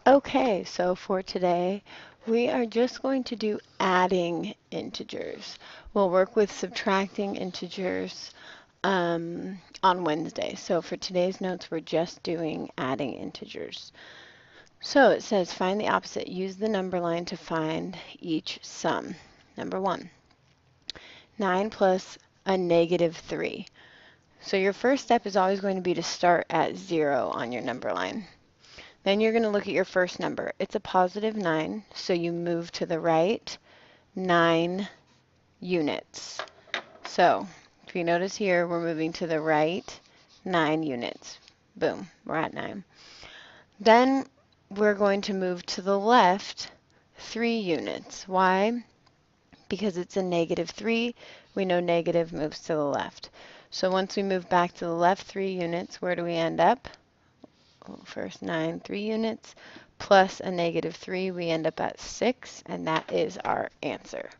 Okay, so for today, we are just going to do adding integers. We'll work with subtracting integers on Wednesday. So for today's notes, we're just doing adding integers. So it says find the opposite. Use the number line to find each sum. Number 1, 9 plus a negative 3. So your first step is always going to be to start at 0 on your number line. Then you're going to look at your first number. It's a positive 9, so you move to the right 9 units. So if you notice here, we're moving to the right 9 units. Boom, we're at 9. Then we're going to move to the left 3 units. Why? Because it's a negative 3. We know negative moves to the left. So once we move back to the left 3 units, where do we end up? First 9, 3 units, plus a negative 3, we end up at 6, and that is our answer.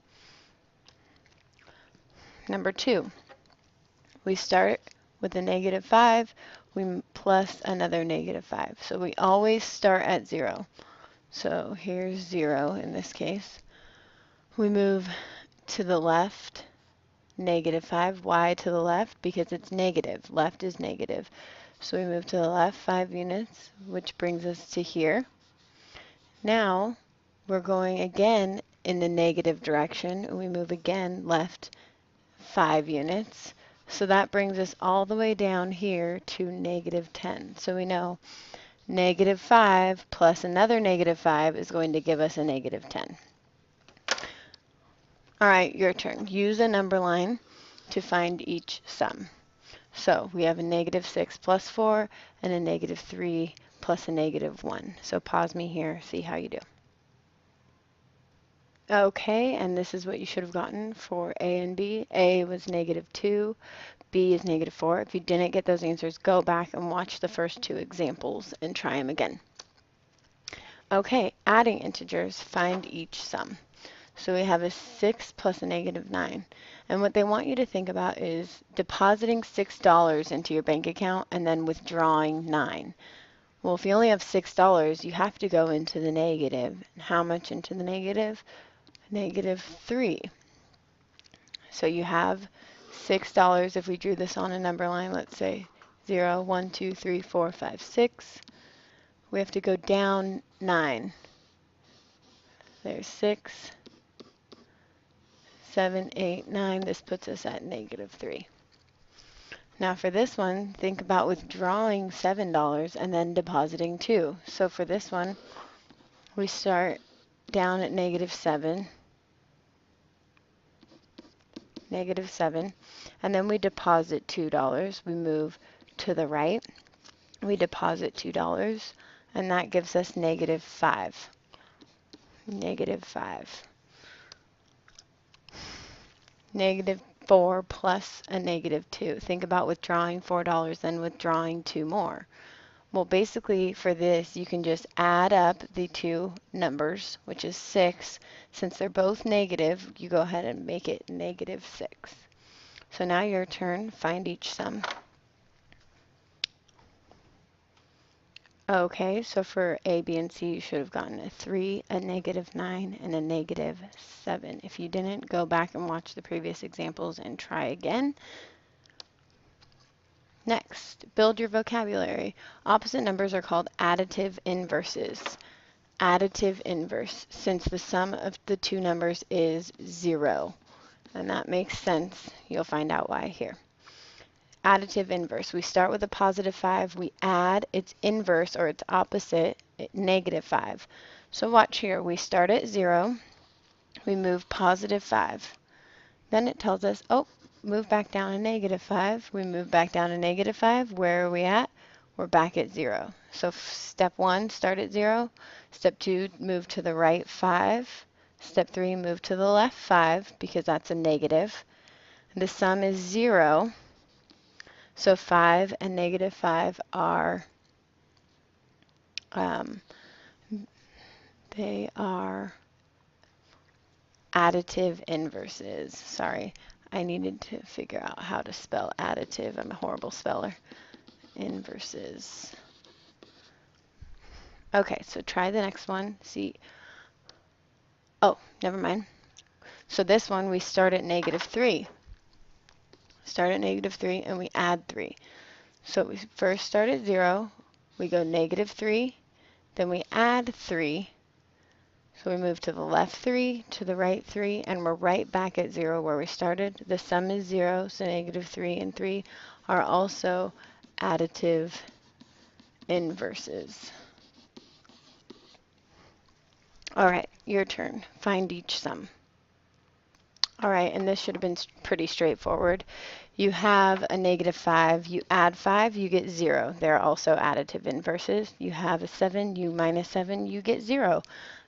Number 2, we start with a negative 5, we plus another negative 5. So we always start at 0. So here's 0 in this case. We move to the left, negative 5. Why to the left? Because it's negative. Left is negative. So we move to the left 5 units, which brings us to here. Now we're going again in the negative direction, and we move again left 5 units. So that brings us all the way down here to negative 10. So we know negative 5 plus another negative 5 is going to give us a negative 10. All right, your turn. Use a number line to find each sum. So we have a negative 6 plus 4 and a negative 3 plus a negative 1. So pause me here, see how you do. Okay, and this is what you should have gotten for A and B. A was negative 2, B is negative 4. If you didn't get those answers, go back and watch the first 2 examples and try them again. Okay, adding integers, find each sum. So we have a 6 plus a negative 9. And what they want you to think about is depositing $6 into your bank account and then withdrawing 9. Well, if you only have $6, you have to go into the negative. How much into the negative? Negative 3. So you have $6. If we drew this on a number line, let's say 0, 1, 2, 3, 4, 5, 6. We have to go down 9. There's 6, 7, 8, 9. This puts us at negative 3. Now for this one, think about withdrawing $7 and then depositing 2. So for this one, we start down at negative 7, and then we deposit $2. We move to the right, we deposit $2, and that gives us negative 5. Negative 5. Negative 4 plus a negative 2. Think about withdrawing $4, then withdrawing 2 more. Well, basically for this, you can just add up the 2 numbers, which is 6. Since they're both negative, you go ahead and make it negative 6. So now your turn, find each sum. Okay, so for A, B, and C, you should have gotten a 3, a negative 9, and a negative 7. If you didn't, go back and watch the previous examples and try again. Next, build your vocabulary. Opposite numbers are called additive inverses. Additive inverse, since the sum of the 2 numbers is 0. And that makes sense. You'll find out why here. Additive inverse. We start with a positive 5. We add its inverse or its opposite, negative 5. So watch here. We start at 0. We move positive 5. Then it tells us, oh, move back down to negative 5. We move back down to negative 5. Where are we at? We're back at 0. So step 1, start at 0. Step 2, move to the right 5. Step 3, move to the left 5 because that's a negative. The sum is 0. So 5 and negative 5 are, they are additive inverses. Sorry, I needed to figure out how to spell additive. I'm a horrible speller. Inverses. Okay, so try the next one. See, oh, never mind. So this one, we start at -3. Start at -3 and we add 3. So we first start at 0, we go -3, then we add 3. So we move to the left 3, to the right 3, and we're right back at 0 where we started. The sum is 0, so -3 and 3 are also additive inverses. All right, your turn. Find each sum. All right, and this should have been pretty straightforward. You have a -5, you add 5, you get 0. They're also additive inverses. You have a 7, you minus 7, you get 0.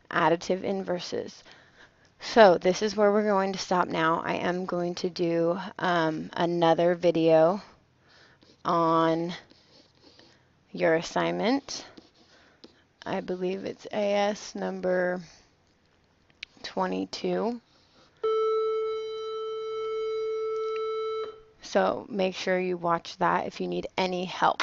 Additive inverses. So this is where we're going to stop now. I am going to do another video on your assignment. I believe it's AS number 22. So make sure you watch that if you need any help.